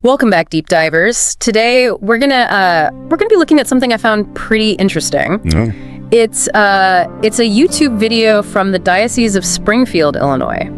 Welcome back, deep divers. Today we're gonna be looking at something I found pretty interesting. It's a YouTube video from the Diocese of Springfield, Illinois.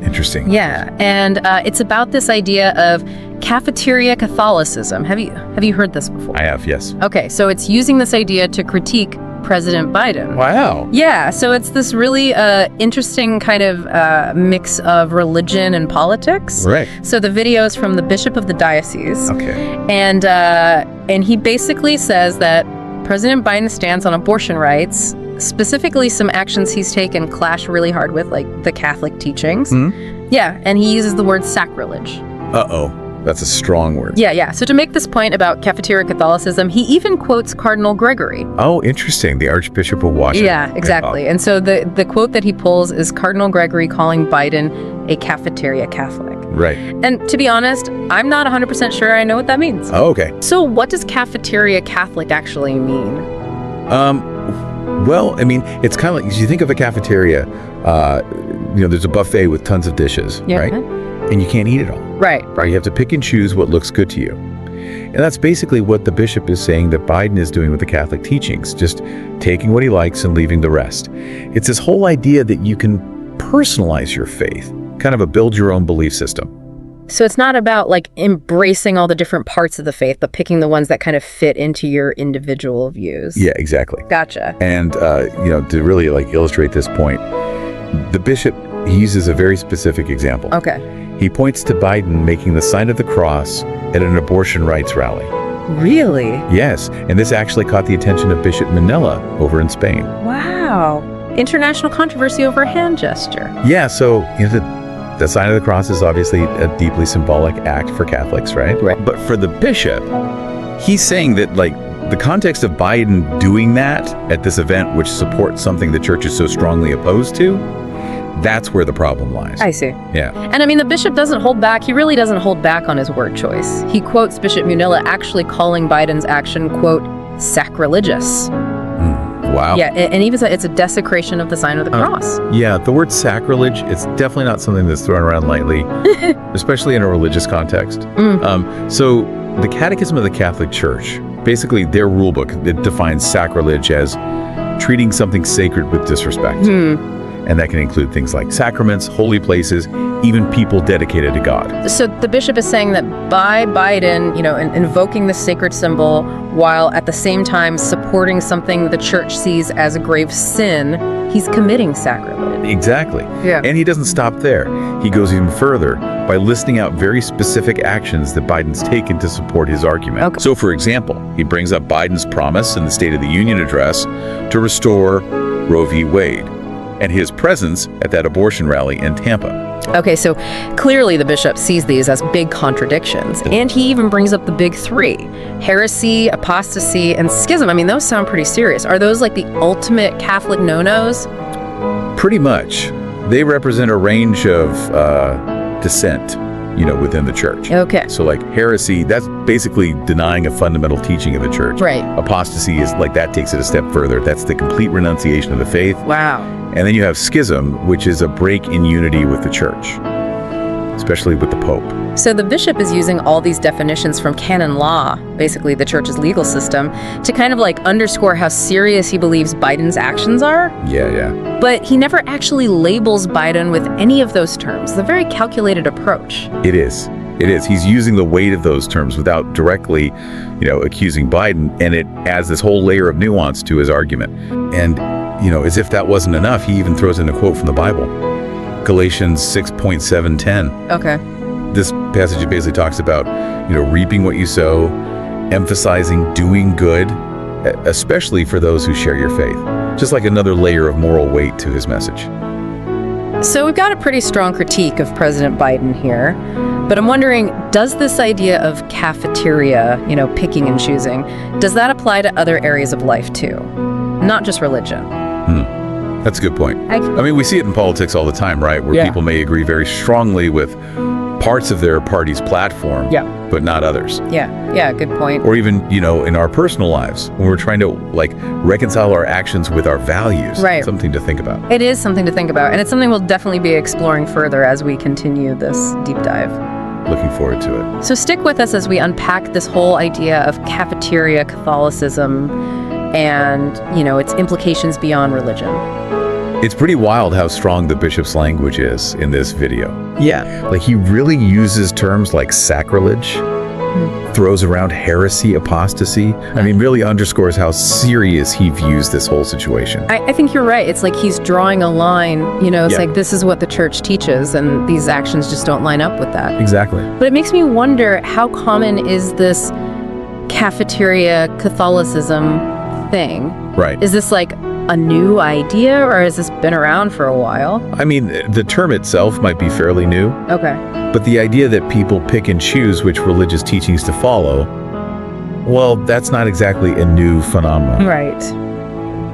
Interesting. Yeah, and it's about this idea of cafeteria Catholicism. Have you heard this before? I have, yes. Okay, so it's using this idea to critique President Biden. Wow. Yeah, so it's this really interesting kind of mix of religion and politics. Right. So the video is from the Bishop of the Diocese. Okay. And he basically says that President Biden's stance on abortion rights, specifically some actions he's taken, clash really hard with, like, the Catholic teachings. Mm-hmm. Yeah, and he uses the word sacrilege. Uh-oh. That's a strong word. Yeah. So to make this point about cafeteria Catholicism, he even quotes Cardinal Gregory. Oh, interesting. The Archbishop of Washington. Yeah, exactly. And so the quote that he pulls is Cardinal Gregory calling Biden a cafeteria Catholic. Right. And to be honest, I'm not 100% sure I know what that means. Oh, okay. So what does cafeteria Catholic actually mean? Well, I mean, it's kind of like, you think of a cafeteria, there's a buffet with tons of dishes, right? And you can't eat it all. Right. You have to pick and choose what looks good to you. And that's basically what the bishop is saying that Biden is doing with the Catholic teachings, just taking what he likes and leaving the rest. It's this whole idea that you can personalize your faith, kind of a build your own belief system. So it's not about like embracing all the different parts of the faith, but picking the ones that kind of fit into your individual views. Yeah, exactly. Gotcha. And, to really illustrate this point, the bishop, he uses a very specific example. Okay. He points to Biden making the sign of the cross at an abortion rights rally. Really? Yes, and this actually caught the attention of Bishop Munilla over in Spain. Wow. International controversy over a hand gesture. Yeah, so the sign of the cross is obviously a deeply symbolic act for Catholics, right? Right. But for the bishop, he's saying that the context of Biden doing that at this event, which supports something the church is so strongly opposed to, that's where the problem lies. I see. Yeah. And I mean, the bishop doesn't hold back. He really doesn't hold back on his word choice. He quotes Bishop Munilla actually calling Biden's action, quote, sacrilegious. Wow. Yeah, and even it's a desecration of the sign of the cross. Yeah, the word sacrilege, it's definitely not something that's thrown around lightly, especially in a religious context. So the Catechism of the Catholic Church, basically their rule book, it defines sacrilege as treating something sacred with disrespect. And that can include things like sacraments, holy places, even people dedicated to God. So the bishop is saying that by Biden, invoking the sacred symbol while at the same time supporting something the church sees as a grave sin, he's committing sacrilege. Exactly. Yeah. And he doesn't stop there. He goes even further by listing out very specific actions that Biden's taken to support his argument. Okay. So, for example, he brings up Biden's promise in the State of the Union address to restore Roe v. Wade, and his presence at that abortion rally in Tampa. Okay, so clearly the bishop sees these as big contradictions. And he even brings up the big three: heresy, apostasy, and schism. I mean, those sound pretty serious. Are those like the ultimate Catholic no-nos? Pretty much. They represent a range of dissent, within the church. Okay. So heresy, that's basically denying a fundamental teaching of the church. Right. Apostasy is that takes it a step further. That's the complete renunciation of the faith. Wow. And then you have schism, which is a break in unity with the church, especially with the Pope. So the bishop is using all these definitions from canon law, basically the church's legal system, to kind of underscore how serious he believes Biden's actions are. Yeah. But he never actually labels Biden with any of those terms. It's a very calculated approach. It is. He's using the weight of those terms without directly, accusing Biden, and it adds this whole layer of nuance to his argument. And, as if that wasn't enough, he even throws in a quote from the Bible, Galatians 6:7-10. Okay. This passage basically talks about, reaping what you sow, emphasizing doing good, especially for those who share your faith. Just like another layer of moral weight to his message. So we've got a pretty strong critique of President Biden here, but I'm wondering, does this idea of cafeteria, picking and choosing, does that apply to other areas of life too? Not just religion. That's a good point. I mean, we see it in politics all the time, right? Where people may agree very strongly with parts of their party's platform, but not others. Yeah, good point. Or even, in our personal lives, when we're trying to reconcile our actions with our values. Right. Something to think about. It is something to think about, and it's something we'll definitely be exploring further as we continue this deep dive. looking forward to it. So stick with us as we unpack this whole idea of cafeteria Catholicism and, its implications beyond religion. It's pretty wild how strong the bishop's language is in this video. Yeah. Like, he really uses terms like sacrilege, throws around heresy, apostasy. I mean, really underscores how serious he views this whole situation. I think you're right. It's like he's drawing a line, it's like this is what the church teaches, and these actions just don't line up with that. Exactly. But it makes me wonder, how common is this cafeteria Catholicism thing? Right. Is this like a new idea, or has this been around for a while? I mean, the term itself might be fairly new. Okay. But the idea that people pick and choose which religious teachings to follow, well, that's not exactly a new phenomenon. Right.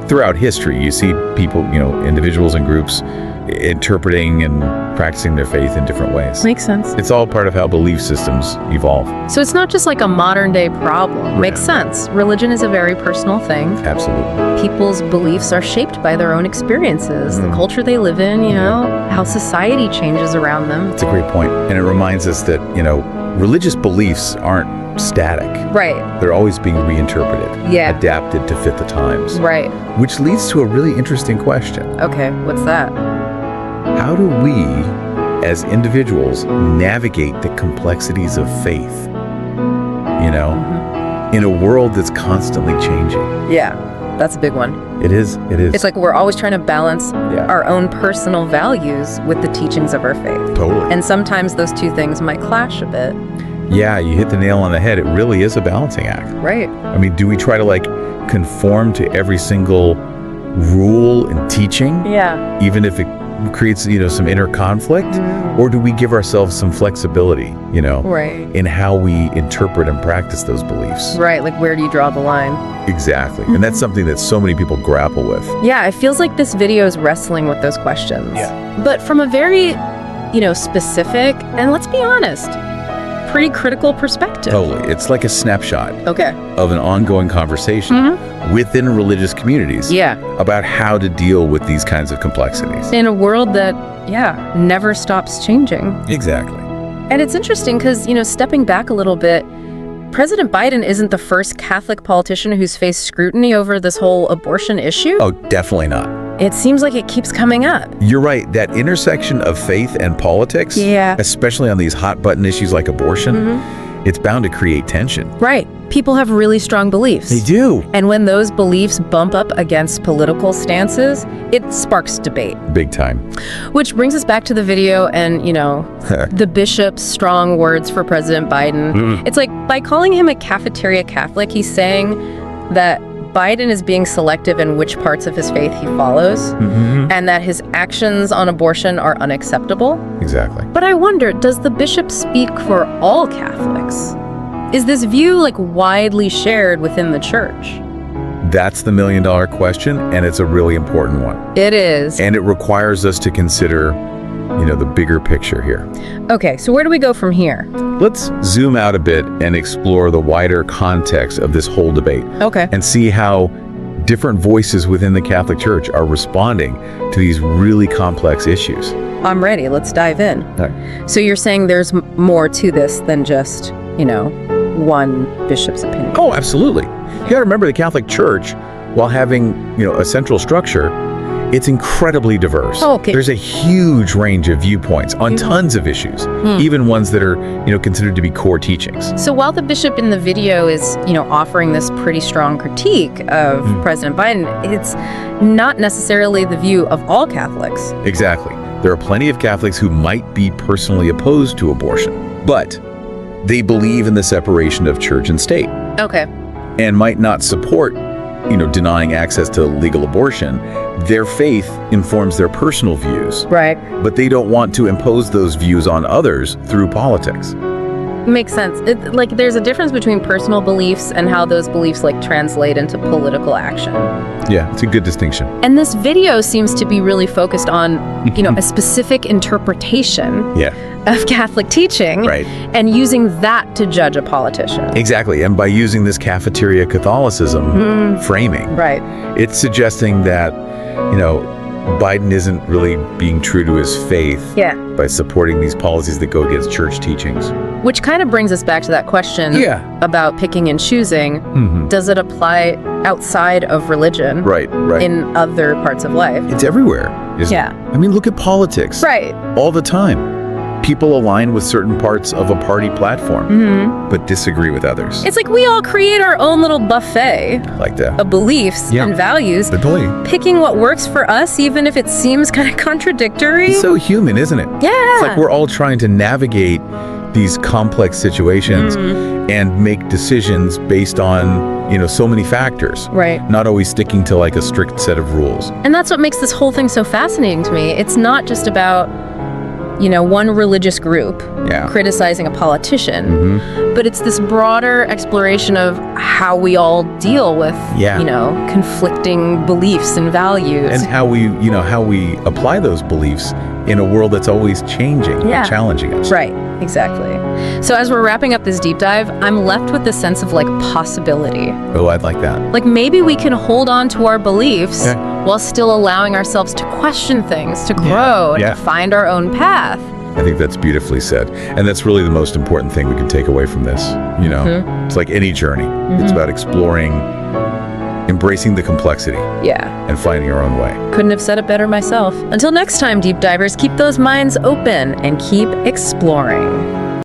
Throughout history, you see people, individuals and groups interpreting and practicing their faith in different ways. Makes sense. It's all part of how belief systems evolve. So it's not just like a modern day problem. Right. Makes sense. Religion is a very personal thing. Absolutely. People's beliefs are shaped by their own experiences, the culture they live in, how society changes around them. It's a great point. And it reminds us that, religious beliefs aren't static. Right. They're always being reinterpreted, adapted to fit the times. Right. Which leads to a really interesting question. Okay, what's that? How do we, as individuals, navigate the complexities of faith, in a world that's constantly changing? Yeah, that's a big one. It is. It's like we're always trying to balance our own personal values with the teachings of our faith. Totally. And sometimes those two things might clash a bit. Yeah, you hit the nail on the head. It really is a balancing act. Right. I mean, do we try to conform to every single rule and teaching? Yeah. Even if it creates, some inner conflict? Or do we give ourselves some flexibility, Right. in how we interpret and practice those beliefs? Right, like where do you draw the line? Exactly. And that's something that so many people grapple with. Yeah, it feels like this video is wrestling with those questions. Yeah. But from a very, specific, and let's be honest, pretty critical perspective. Totally. It's like a snapshot Okay. of an ongoing conversation within religious communities about how to deal with these kinds of complexities. In a world that, never stops changing. Exactly. And it's interesting because, stepping back a little bit, President Biden isn't the first Catholic politician who's faced scrutiny over this whole abortion issue. Oh, definitely not. It seems like it keeps coming up. You're right. That intersection of faith and politics, especially on these hot button issues like abortion, it's bound to create tension. Right. People have really strong beliefs. They do. And when those beliefs bump up against political stances, it sparks debate. Big time. Which brings us back to the video and, the bishop's strong words for President Biden. It's like, by calling him a cafeteria Catholic, he's saying that Biden is being selective in which parts of his faith he follows, and that his actions on abortion are unacceptable. Exactly. But I wonder, does the bishop speak for all Catholics? Is this view widely shared within the church? That's the million-dollar question, and it's a really important one. It is. And it requires us to consider, the bigger picture here. Okay, so where do we go from here? Let's zoom out a bit and explore the wider context of this whole debate. Okay. And see how different voices within the Catholic Church are responding to these really complex issues. I'm ready. Let's dive in. All right. So you're saying there's more to this than just, one bishop's opinion? Oh, absolutely. You got to remember the Catholic Church, while having, a central structure, it's incredibly diverse. Oh, okay. There's a huge range of viewpoints on tons of issues, even ones that are, considered to be core teachings. So while the bishop in the video is, offering this pretty strong critique of President Biden, it's not necessarily the view of all Catholics. Exactly. There are plenty of Catholics who might be personally opposed to abortion, but they believe in the separation of church and state. Okay. And might not support, denying access to legal abortion. Their faith informs their personal views. Right. But they don't want to impose those views on others through politics. Makes sense. There's a difference between personal beliefs and how those beliefs translate into political action. Yeah, it's a good distinction. And this video seems to be really focused on, a specific interpretation of Catholic teaching, right, and using that to judge a politician. Exactly. And by using this cafeteria Catholicism framing, right, it's suggesting that, Biden isn't really being true to his faith by supporting these policies that go against church teachings. Which kind of brings us back to that question about picking and choosing. Does it apply outside of religion? Right. In other parts of life? It's everywhere, isn't it? I mean, look at politics. Right. All the time. People align with certain parts of a party platform, but disagree with others. It's like we all create our own little buffet like that. of beliefs and values, picking what works for us, even if it seems kind of contradictory. It's so human, isn't it? Yeah. It's like we're all trying to navigate these complex situations and make decisions based on, so many factors. Right. Not always sticking to like a strict set of rules. And that's what makes this whole thing so fascinating to me. It's not just about one religious group criticizing a politician, but it's this broader exploration of how we all deal with, conflicting beliefs and values. And how we apply those beliefs in a world that's always changing and challenging us. Right, exactly. So as we're wrapping up this deep dive, I'm left with this sense of possibility. Oh, I'd like that. Like maybe we can hold on to our beliefs while still allowing ourselves to question things, to grow, and to find our own path. I think that's beautifully said. And that's really the most important thing we can take away from this. It's like any journey. It's about exploring, embracing the complexity. And finding our own way. Couldn't have said it better myself. Until next time, deep divers, keep those minds open and keep exploring.